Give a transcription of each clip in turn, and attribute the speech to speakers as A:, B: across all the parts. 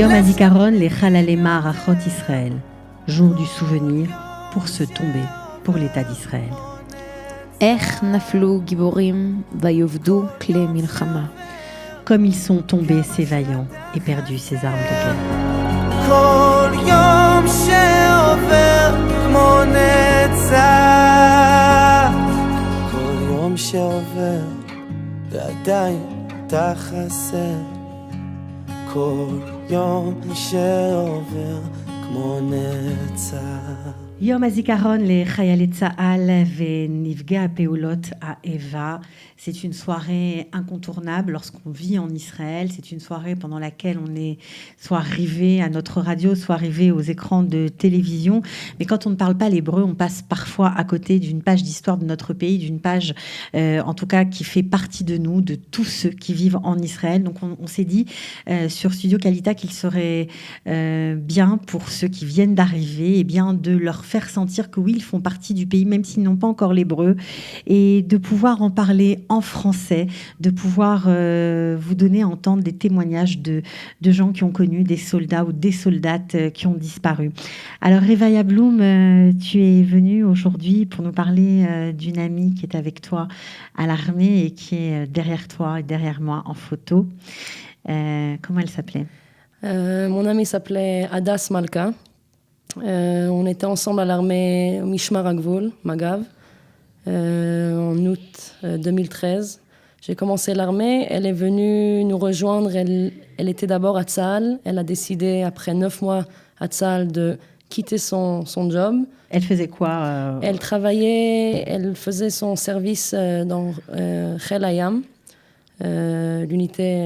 A: Yom HaZikaron le Chalalei Ma'arachot Israël, jour du souvenir pour se tomber pour l'État d'Israël.
B: איך נפלו גיבורים ויאבדו כלי מלחמה.
A: Comme ils sont tombés ces vaillants et perdus ces armes de guerre.
C: כל יום שעובר כמו נצח, כל יום שעובר ועדיין אתה חסר, כל יום שעובר כמו נצח.
A: Yom HaZikaron le Chayalei Tzahal veNifgei HaPeulot HaEva. C'est une soirée incontournable lorsqu'on vit en Israël. C'est une soirée pendant laquelle on est soit arrivé à notre radio, soit arrivé aux écrans de télévision. Mais quand on ne parle pas l'hébreu, on passe parfois à côté d'une page d'histoire de notre pays, d'une page, en tout cas, qui fait partie de nous, de tous ceux qui vivent en Israël. Donc on s'est dit sur Studio Kalita qu'il serait bien pour ceux qui viennent d'arriver, et bien de leur faire sentir que oui, ils font partie du pays, même s'ils n'ont pas encore l'hébreu, et de pouvoir en parler en français, de pouvoir vous donner à entendre des témoignages de gens qui ont connu des soldats ou des soldates qui ont disparu. Alors, Revaya Bloom, tu es venue aujourd'hui pour nous parler d'une amie qui est avec toi à l'armée et qui est derrière toi et derrière moi en photo. Comment elle s'appelait?
D: Mon amie s'appelait Hadas Malka. On était ensemble à l'armée Mishmar HaGvul, Magav, en août 2013. J'ai commencé l'armée, elle est venue nous rejoindre, elle était d'abord à Tzahal. Elle a décidé, après 9 mois à Tzahal, de quitter son job.
A: Elle faisait quoi
D: Elle travaillait, elle faisait son service dans Chel Hayam, l'unité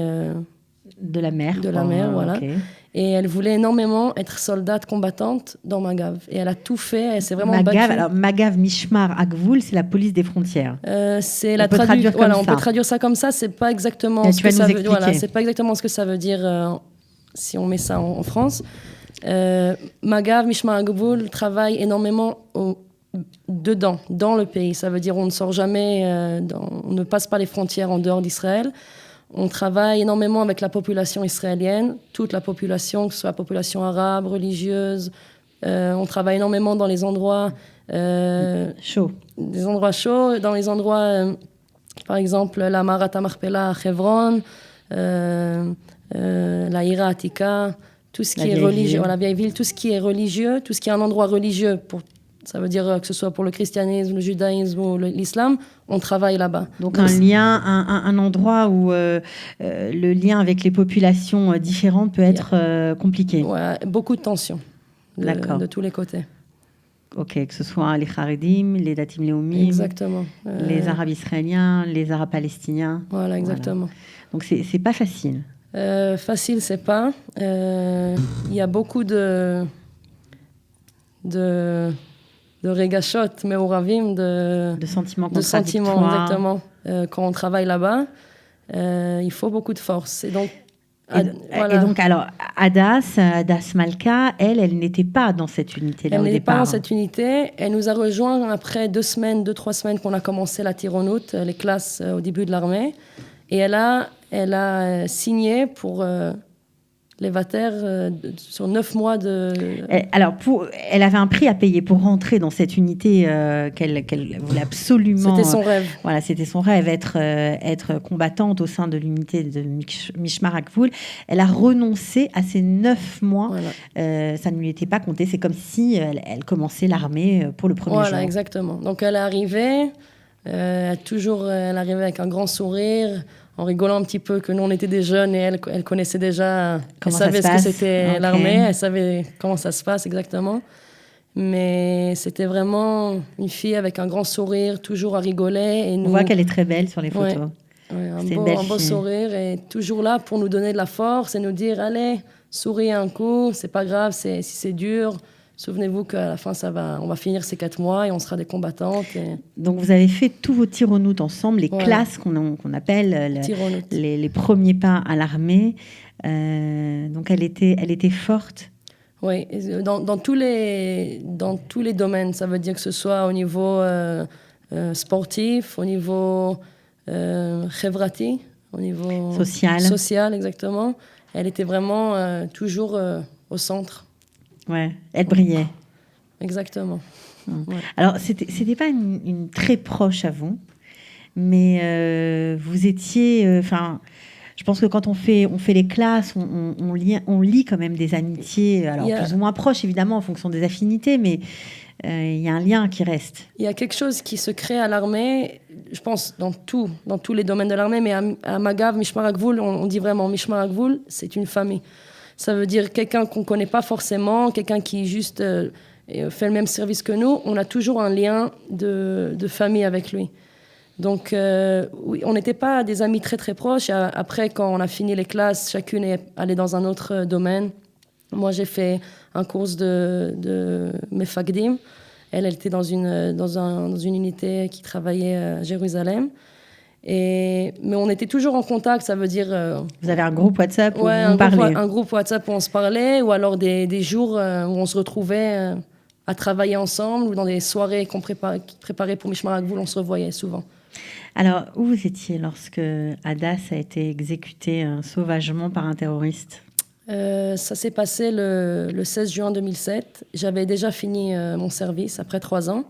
A: de la mer.
D: De la mer, voilà.
A: Okay.
D: Et elle voulait énormément être soldate combattante dans Magav. Et elle a tout fait, elle s'est vraiment
A: Magav,
D: battue.
A: alors Magav Mishmar HaGvul, c'est la police des frontières.
D: C'est la traduction. Voilà, on peut traduire ça comme ça. C'est pas exactement ce que ça veut dire. Voilà, c'est pas exactement ce que ça veut dire si on met ça en France. Magav Mishmar HaGvul travaille énormément dedans, dans le pays. Ça veut dire on ne sort jamais, on ne passe pas les frontières en dehors d'Israël. On travaille énormément avec la population israélienne, toute la population, que ce soit la population arabe, religieuse. On travaille énormément dans les endroits
A: chauds.
D: Des endroits chauds, dans les endroits, par exemple, la Marat HaMachpelah à Hebron, la Ira Atika, tout ce qui est religieux, la vieille ville, tout ce qui est religieux, tout ce qui est un endroit religieux ça veut dire que ce soit pour le christianisme, le judaïsme ou l'islam, on travaille là-bas.
A: Donc un endroit où le lien avec les populations différentes peut être compliqué.
D: Ouais, beaucoup de tensions de tous les côtés.
A: Ok, que ce soit les Haredim, les Datim Leumim,
D: exactement.
A: Les Arabes israéliens, les Arabes palestiniens.
D: Voilà, exactement.
A: Voilà. Donc c'est pas facile.
D: Facile, c'est pas. Il y a beaucoup de regashot, me'oravim, de sentiments exactement. Quand on travaille là-bas, il faut beaucoup de force. Et donc,
A: voilà. Et donc alors, Hadas Malka, elle n'était pas dans cette unité-là au départ.
D: Elle n'était pas dans cette unité. Elle nous a rejoints après 2 semaines, 2-3 semaines qu'on a commencé la tironout, les classes au début de l'armée. Et elle a signé pour les Vater sur 9 mois de...
A: Alors, elle avait un prix à payer pour rentrer dans cette unité qu'elle voulait absolument...
D: C'était son rêve.
A: Voilà, c'était son rêve, être combattante au sein de l'unité de Mishmar HaGvul. Elle a renoncé à ces 9 mois. Voilà. Ça ne lui était pas compté. C'est comme si elle commençait l'armée pour le premier jour.
D: Voilà, exactement. Donc, elle est arrivée. Elle arrivait avec un grand sourire, en rigolant un petit peu que nous, on était des jeunes et elle connaissait déjà, elle savait ce que c'était l'armée, elle savait comment ça se passe exactement. Mais c'était vraiment une fille avec un grand sourire, toujours à rigoler. Et nous...
A: On voit qu'elle est très belle sur les photos.
D: Ouais, un beau sourire et toujours là pour nous donner de la force et nous dire, allez, souris un coup, c'est pas grave, si c'est dur. Souvenez-vous qu'à la fin, on va finir ces 4 mois et on sera des combattantes. Et...
A: Donc, vous avez fait tous vos tironoutes ensemble, les classes qu'on appelle les premiers pas à l'armée. Donc, elle était forte.
D: Oui, dans tous les domaines. Ça veut dire que ce soit au niveau sportif, au niveau chevrati, au niveau
A: social,
D: exactement. elle était vraiment toujours au centre.
A: Ouais, elle brillait.
D: Exactement.
A: Ouais. Alors, c'était pas une très proche à vous, mais vous étiez... je pense que quand on fait les classes, on lit quand même des amitiés, alors plus ou moins proches, évidemment, en fonction des affinités, mais il y a un lien qui reste.
D: Il y a quelque chose qui se crée à l'armée, je pense, dans tous les domaines de l'armée, mais à Magav, Mishmar HaGvul, on dit vraiment Mishmar HaGvul, c'est une famille. Ça veut dire quelqu'un qu'on ne connaît pas forcément, quelqu'un qui juste fait le même service que nous. On a toujours un lien de famille avec lui. Donc, oui, on n'était pas des amis très, très proches. Après, quand on a fini les classes, chacune est allée dans un autre domaine. Moi, j'ai fait un cours de Mefagdim. Elle était dans une unité qui travaillait à Jérusalem. Mais on était toujours en contact, ça veut dire...
A: Vous avez un groupe WhatsApp où vous
D: parlez? Un groupe WhatsApp où on se parlait, ou alors des jours où on se retrouvait à travailler ensemble, ou dans des soirées qu'on préparait pour Mishmar HaGvul, on se revoyait souvent.
A: Alors, où vous étiez lorsque Hadas a été exécuté sauvagement par un terroriste?
D: Ça s'est passé le 16 juin 2007. J'avais déjà fini mon service après 3 ans.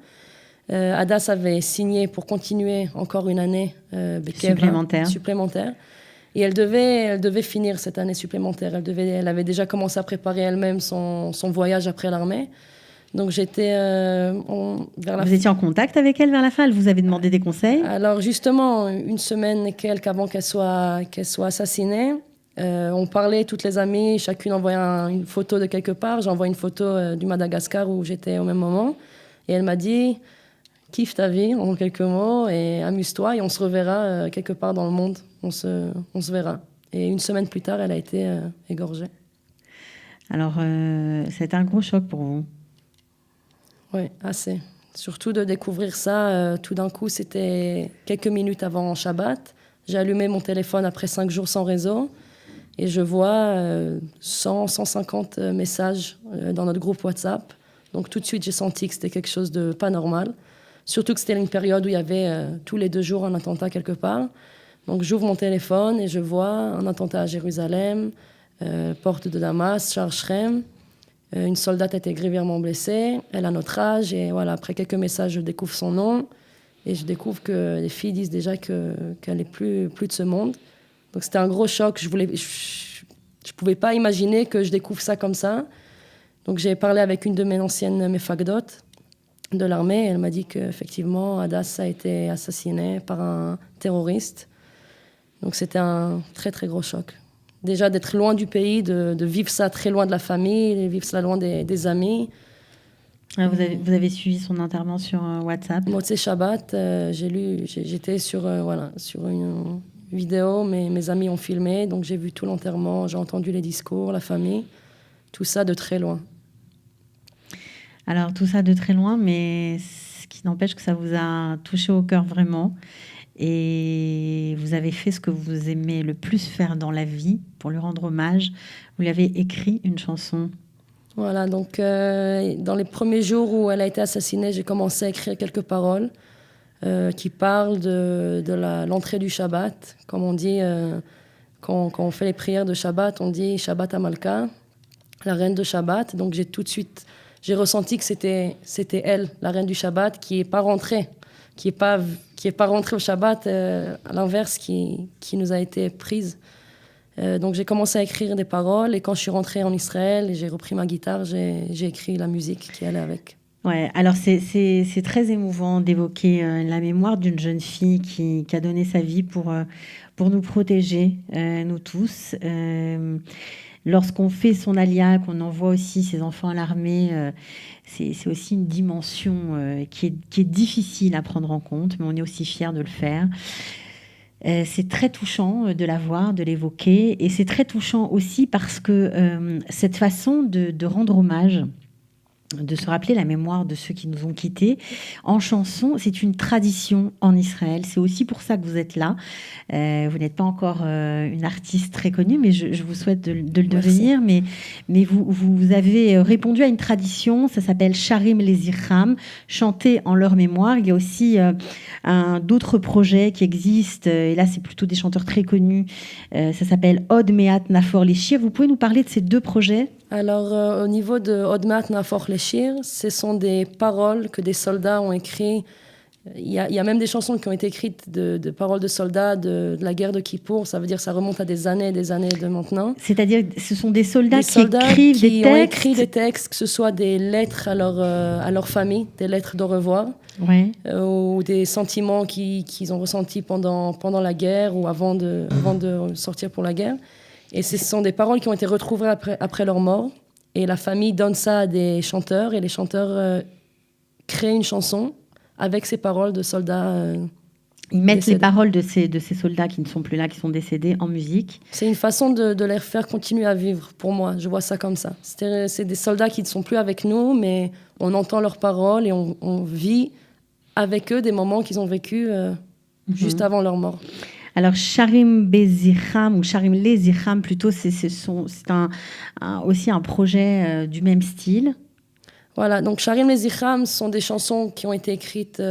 D: Hadas avait signé pour continuer encore une année supplémentaire. Et elle devait finir cette année supplémentaire. Elle avait déjà commencé à préparer elle-même son voyage après l'armée. Donc j'étais vers la
A: Vous étiez en contact avec elle vers la fin? Elle vous avait demandé des conseils?
D: Alors justement, une semaine et quelques avant qu'elle soit assassinée, on parlait toutes les amies, chacune envoyait une photo de quelque part. J'envoie une photo du Madagascar où j'étais au même moment. Et elle m'a dit... Kiffe ta vie, en quelques mots, et amuse-toi, et on se reverra quelque part dans le monde. On se verra. Et une semaine plus tard, elle a été égorgée.
A: Alors, c'était un gros choc pour vous?
D: Oui, assez. Surtout de découvrir ça, tout d'un coup, c'était quelques minutes avant Shabbat. J'ai allumé mon téléphone après 5 jours sans réseau, et je vois 150 messages dans notre groupe WhatsApp. Donc tout de suite, j'ai senti que c'était quelque chose de pas normal. Surtout que c'était une période où il y avait tous les 2 jours un attentat quelque part. Donc j'ouvre mon téléphone et je vois un attentat à Jérusalem, porte de Damas, Shar Shrem. Une soldate a été grièvement blessée, elle a notre âge. Et voilà, après quelques messages, je découvre son nom. Et je découvre que les filles disent déjà qu'elle n'est plus de ce monde. Donc c'était un gros choc. Je pouvais pas imaginer que je découvre ça comme ça. Donc j'ai parlé avec une de mes anciennes Mefagdot de l'armée. Elle m'a dit qu'effectivement, Hadas a été assassiné par un terroriste. Donc c'était un très, très gros choc. Déjà d'être loin du pays, de vivre ça très loin de la famille, de vivre ça loin des amis.
A: Vous avez suivi son enterrement sur WhatsApp?
D: Motzei Shabbat, j'étais sur une vidéo, mes amis ont filmé, donc j'ai vu tout l'enterrement, j'ai entendu les discours, la famille, tout ça de très loin.
A: Alors, tout ça de très loin, mais ce qui n'empêche que ça vous a touché au cœur vraiment. Et vous avez fait ce que vous aimez le plus faire dans la vie pour lui rendre hommage. Vous lui avez écrit une chanson.
D: Voilà, donc dans les premiers jours où elle a été assassinée, j'ai commencé à écrire quelques paroles qui parlent de l'entrée du Shabbat. Comme on dit, quand on fait les prières de Shabbat, on dit Shabbat Amalka, la reine de Shabbat. Donc j'ai ressenti que c'était elle, la reine du Shabbat, qui n'est pas rentrée, qui est pas rentrée au Shabbat, à l'inverse, qui nous a été prise. Donc j'ai commencé à écrire des paroles, et quand je suis rentrée en Israël et j'ai repris ma guitare, j'ai écrit la musique qui allait avec.
A: Ouais, alors c'est très émouvant d'évoquer la mémoire d'une jeune fille qui a donné sa vie pour nous protéger, nous tous. Lorsqu'on fait son alia, qu'on envoie aussi ses enfants à l'armée, c'est aussi une dimension qui est difficile à prendre en compte, mais on est aussi fiers de le faire. C'est très touchant de la voir, de l'évoquer, et c'est très touchant aussi parce que cette façon de rendre hommage, de se rappeler la mémoire de ceux qui nous ont quittés en chanson. C'est une tradition en Israël. C'est aussi pour ça que vous êtes là. Vous n'êtes pas encore une artiste très connue, mais je vous souhaite de le devenir. Mais vous avez répondu à une tradition, ça s'appelle Sharim Lezichram, chanter en leur mémoire. Il y a aussi d'autres projets qui existent, et là c'est plutôt des chanteurs très connus. Ça s'appelle Od Meat Nafor Leshir. Vous pouvez nous parler de ces deux projets ?
D: Alors, au niveau de Od Meat Nafor Leshir, ce sont des paroles que des soldats ont écrites. Il y a même des chansons qui ont été écrites de paroles de soldats de la guerre de Kippour. Ça veut dire que ça remonte à des années de maintenant.
A: C'est-à-dire ce sont des soldats qui écrivent des textes.
D: Ont écrit des textes, que ce soit des lettres à leur famille, des lettres d'au revoir,
A: ouais.
D: Ou des sentiments qu'ils ont ressentis pendant la guerre ou avant de sortir pour la guerre. Et ce sont des paroles qui ont été retrouvées après leur mort. Et la famille donne ça à des chanteurs. Et les chanteurs créent une chanson avec ces paroles de soldats
A: Ils mettent
D: décédés.
A: Les paroles de ces soldats qui ne sont plus là, qui sont décédés, en musique.
D: C'est une façon de les faire continuer à vivre, pour moi. Je vois ça comme ça. C'est des soldats qui ne sont plus avec nous, mais on entend leurs paroles et on vit avec eux des moments qu'ils ont vécus juste avant leur mort.
A: Alors, Sharim Bezichram, ou Sharim Lezichram plutôt, c'est aussi un projet du même style.
D: Voilà, donc Sharim Lezichram sont des chansons qui ont été écrites.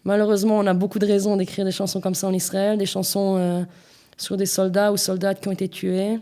D: Malheureusement, on a beaucoup de raisons d'écrire des chansons comme ça en Israël, des chansons sur des soldats ou soldates qui ont été tués.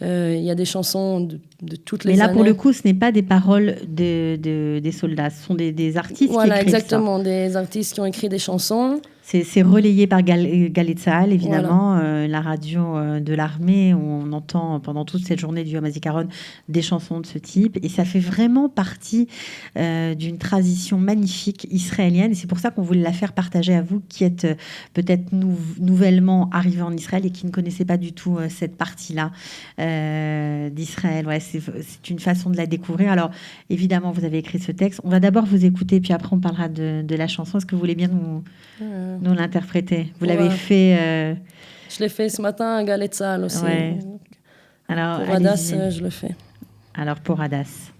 D: Il y a des chansons de toutes les années.
A: Mais là, pour le coup, ce n'est pas des paroles des soldats, ce sont des artistes qui écrivent ça.
D: Voilà, exactement, des artistes qui ont écrit des chansons.
A: C'est relayé par Galei Tzahal, évidemment, voilà. La radio de l'armée, où on entend pendant toute cette journée du Yom HaZikaron des chansons de ce type. Et ça fait vraiment partie d'une tradition magnifique israélienne. Et c'est pour ça qu'on voulait la faire partager à vous, qui êtes peut-être nouvellement arrivés en Israël et qui ne connaissez pas du tout cette partie-là d'Israël. Ouais, c'est une façon de la découvrir. Alors, évidemment, vous avez écrit ce texte. On va d'abord vous écouter, puis après, on parlera de la chanson. Est-ce que vous voulez bien nous l'interpréter? Vous l'avez fait...
D: Je l'ai fait ce matin à Galei Tzahal aussi.
A: Ouais. Alors,
D: pour Hadas, je le fais.
A: Alors, pour Hadas.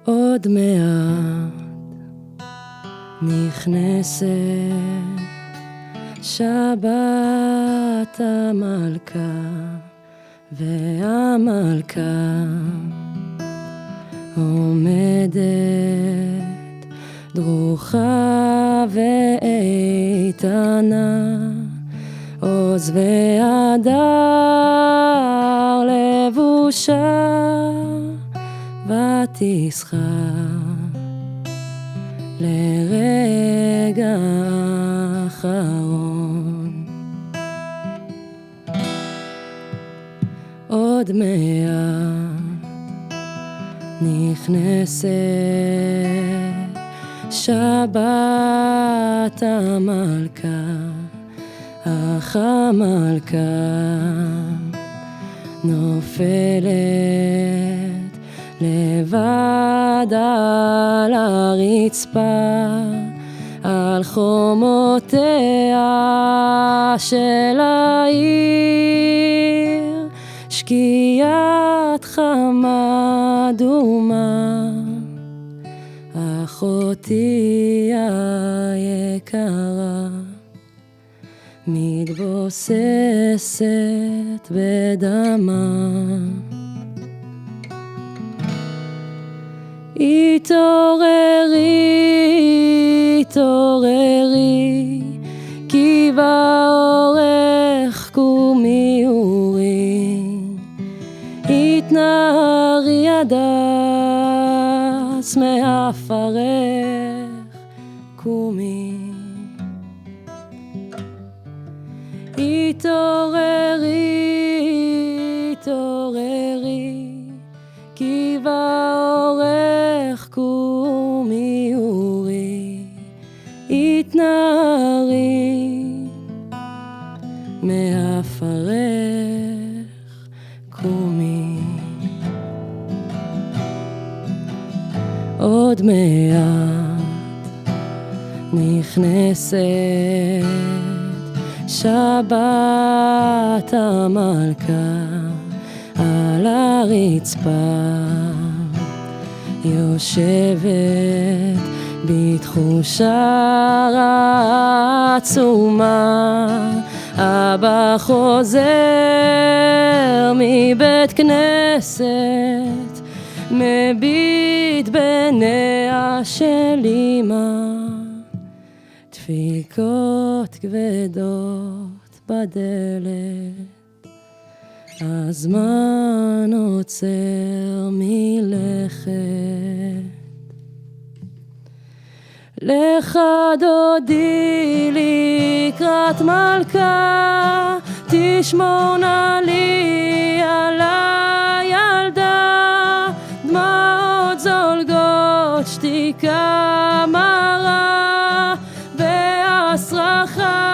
D: עוד מעט נכנסת שבת המלכה והמלכה עומדת דרוכה ואיתנה עוז והדר לבושה ותסחר לרגע אחרון עוד מעט נכנסת שבת המלכה אך המלכה נופלת לבד על הרצפה, על חומותיה של העיר, שקיעת חמה דומה, אחותי היקרה, מתבוססת בדמה. התעוררי, התעוררי, כי באורך קומי אורי, התנערי הדס מעפרך קומי. התעוררי, התעוררי, כי באורך קומי אורי, התנערי מעפרך קומי. עוד מעט נכנסת שבת המלכה על הרצפה יושבת בתחושה עצומה. אבא חוזר מבית כנסת מביט בעיניה של אמא, דפיקות כבדות בדלת, הזמן עוצר מלכת. לך דודי לקראת מלכה, תשמור נא לי על הילדה, דמעות זולגות שתיקה מרה בהסרחה.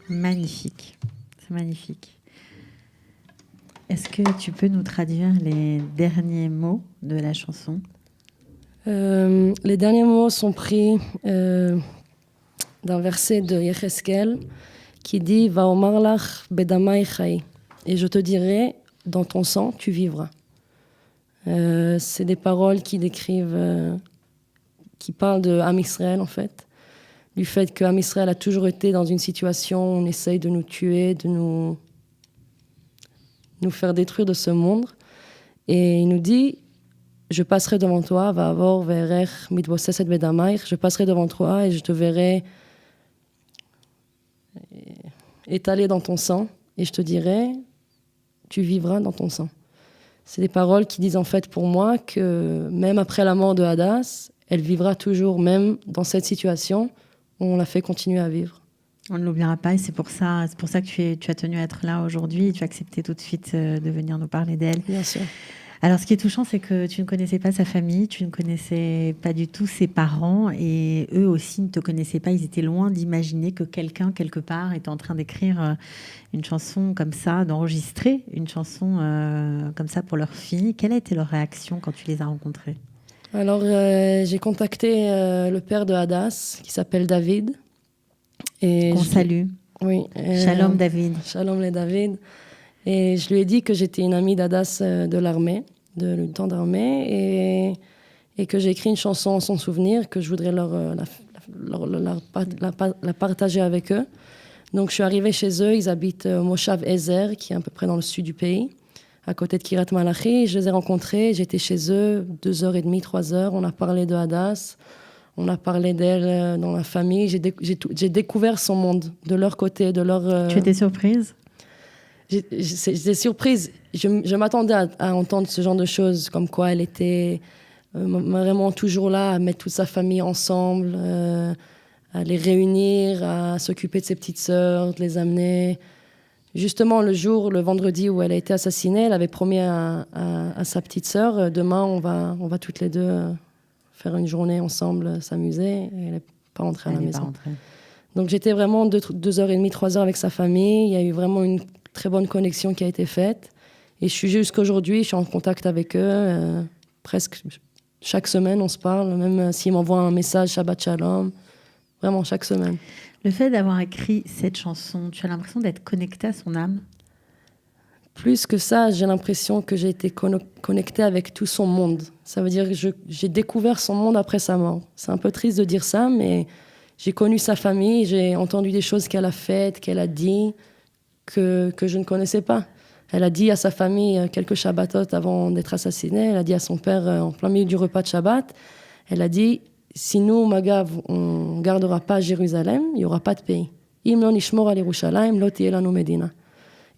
A: Magnifique, c'est magnifique. Est-ce que tu peux nous traduire les derniers mots de la chanson?
D: Les derniers mots sont pris d'un verset de Yecheskel qui dit « Vaomar lach bedamai chai » et je te dirai, dans ton sang, tu vivras. C'est des paroles qui décrivent, qui parlent de Am Israël en fait, du fait que Am Israël a toujours été dans une situation où on essaye de nous tuer, de nous faire détruire de ce monde. Et il nous dit, je passerai devant toi, va'avor ve'erech mitboseset bedamaich, je passerai devant toi et je te verrai étalé dans ton sang et je te dirai, tu vivras dans ton sang. C'est des paroles qui disent en fait pour moi que même après la mort de Hadass, elle vivra toujours, même dans cette situation, on l'a fait continuer à vivre.
A: On ne l'oubliera pas et c'est pour ça que tu as tenu à être là aujourd'hui et tu as accepté tout de suite de venir nous parler d'elle.
D: Bien sûr.
A: Alors, ce qui est touchant, c'est que tu ne connaissais pas sa famille, tu ne connaissais pas du tout ses parents et eux aussi ne te connaissaient pas. Ils étaient loin d'imaginer que quelqu'un, quelque part, était en train d'écrire une chanson comme ça, d'enregistrer une chanson comme ça pour leur fille. Quelle a été leur réaction quand tu les as rencontrés?
D: Alors, j'ai contacté le père de Hadass, qui s'appelle David.
A: Qu'on salue.
D: Oui.
A: Shalom David.
D: Shalom les David. Et je lui ai dit que j'étais une amie d'Hadass de l'armée, du temps d'armée, et que j'ai écrit une chanson en son souvenir, que je voudrais la partager avec eux. Donc, je suis arrivée chez eux. Ils habitent Moshav Ezer, qui est à peu près dans le sud du pays, à côté de Kiryat Malachi. Je les ai rencontrés, j'étais chez eux 2h30, 3h. On a parlé de Hadass, on a parlé d'elle dans la famille. J'ai découvert son monde, de leur côté, de leur...
A: Tu étais surprise?
D: J'étais surprise. Je m'attendais à entendre ce genre de choses, comme quoi elle était vraiment toujours là, à mettre toute sa famille ensemble, à les réunir, à s'occuper de ses petites sœurs, de les amener. justement, le vendredi où elle a été assassinée, elle avait promis à sa petite sœur, demain, on va toutes les deux faire une journée ensemble, s'amuser. Et elle n'est pas rentrée à la maison. Donc j'étais vraiment 2h30, 3 heures avec sa famille. Il y a eu vraiment une très bonne connexion qui a été faite. Et je suis jusqu'aujourd'hui, je suis en contact avec eux. Presque chaque semaine, on se parle. Même s'ils m'envoient un message, Shabbat Shalom. Vraiment, chaque semaine.
A: Le fait d'avoir écrit cette chanson, tu as l'impression d'être connectée à son âme ?
D: Plus que ça, j'ai l'impression que j'ai été connectée avec tout son monde. Ça veut dire que j'ai découvert son monde après sa mort. C'est un peu triste de dire ça, mais j'ai connu sa famille, j'ai entendu des choses qu'elle a faites, qu'elle a dit, que je ne connaissais pas. Elle a dit à sa famille quelques Shabbatot avant d'être assassinée. Elle a dit à son père en plein milieu du repas de Shabbat, elle a dit « Si nous, Magav, on ne gardera pas Jérusalem, il n'y aura pas de pays. Im lo nishmor al Yerushalayim, lo tiye lanu medina. »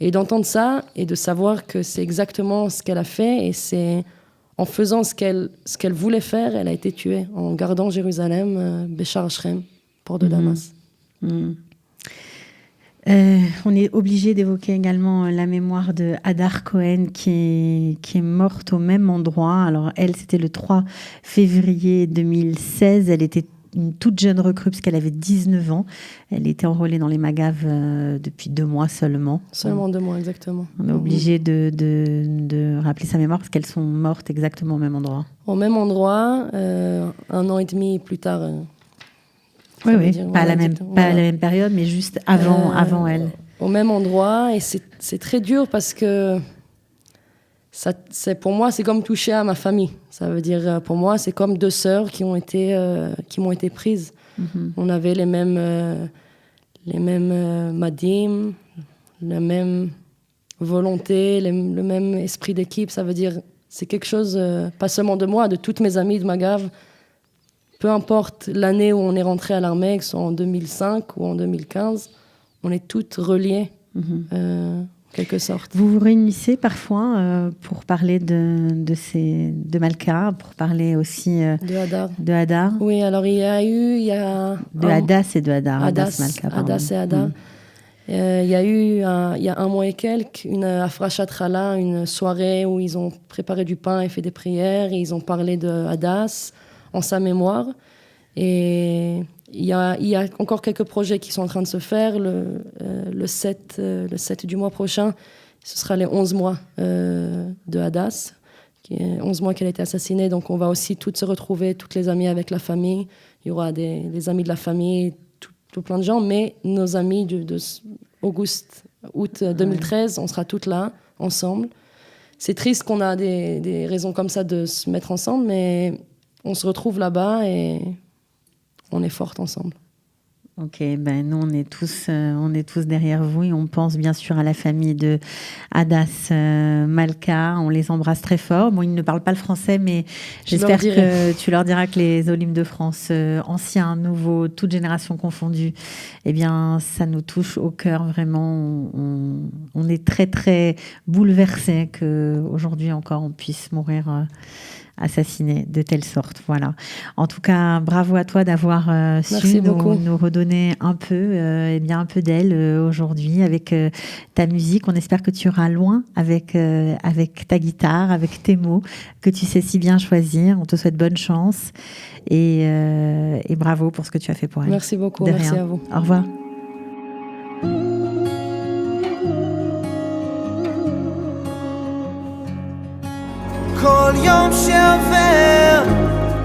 D: Et d'entendre ça et de savoir que c'est exactement ce qu'elle a fait et c'est en faisant ce qu'elle voulait faire, elle a été tuée en gardant Jérusalem, Béchar Shrem, port de Damas.
A: On est obligé d'évoquer également la mémoire de Hadar Cohen qui est morte au même endroit. Alors elle, c'était le 3 février 2016. Elle était une toute jeune recrue parce qu'elle avait 19 ans. Elle était enrôlée dans les Magav depuis 2 mois seulement.
D: Seulement 2 mois, exactement.
A: On est obligé de rappeler sa mémoire parce qu'elles sont mortes exactement au même endroit.
D: Au même endroit, 1 an et demi plus tard.
A: Oui, pas à la même période, mais juste avant elle.
D: Au même endroit, et c'est très dur parce que pour moi, c'est comme toucher à ma famille. Ça veut dire, pour moi, c'est comme 2 sœurs qui m'ont été prises. Mm-hmm. On avait les mêmes madim, la même volonté, le même esprit d'équipe. Ça veut dire, c'est quelque chose, pas seulement de moi, de toutes mes amies de Magav. Peu importe l'année où on est rentré à l'armée, que ce soit en 2005 ou en 2015, on est toutes reliées, en quelque sorte.
A: Vous vous réunissez parfois pour parler de Malka, pour parler aussi de Hadar.
D: Oui, alors il y a
A: de Hadas et de Hadar.
D: Hadas Malka, pardon. Hadas et Hadar. Il y a eu, il y a 1 mois et quelques, une Afrashat Chala, une soirée où ils ont préparé du pain et fait des prières, et ils ont parlé de Hadas en sa mémoire. Et il y a encore quelques projets qui sont en train de se faire. Le 7 du mois prochain, ce sera les 11 mois de Hadas, qui est 11 mois qu'elle a été assassinée. Donc on va aussi toutes se retrouver, toutes les amies avec la famille. Il y aura des amis de la famille, tout plein de gens, mais nos amis de août 2013, on sera toutes là, ensemble. C'est triste qu'on a des raisons comme ça de se mettre ensemble, mais on se retrouve là-bas et on est fortes ensemble.
A: Ok, nous on est tous derrière vous et on pense bien sûr à la famille de Hadas Malka. On les embrasse très fort. Bon, ils ne parlent pas le français, mais j'espère que tu leur diras que les Olim de France, anciens, nouveaux, toutes générations confondues, eh bien, ça nous touche au cœur vraiment. On est très très bouleversés qu'aujourd'hui encore on puisse mourir assassiné de telle sorte. Voilà. En tout cas, bravo à toi d'avoir su nous redonner un peu d'elle aujourd'hui avec ta musique. On espère que tu iras loin avec ta guitare, avec tes mots que tu sais si bien choisir. On te souhaite bonne chance et bravo pour ce que tu as fait pour elle.
D: Merci beaucoup. Merci à vous.
A: Au revoir.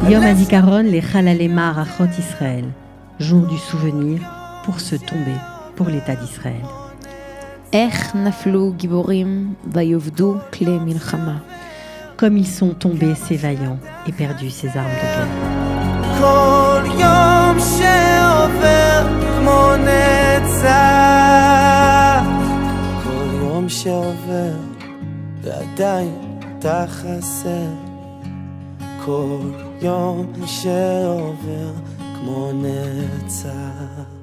A: Yom Hazikaron le Chalalema Arachot Israël, jour du souvenir pour se tomber pour l'État d'Israël.
B: Ech naflu giborim vayovdu kle milchama.
A: Comme ils sont tombés ces vaillants et perdus ces armes de guerre.
C: Kol yom she'over kmo netzach. Kol yom she'over ועדיין אתה חסר. כל יום שעובר כמו נצח.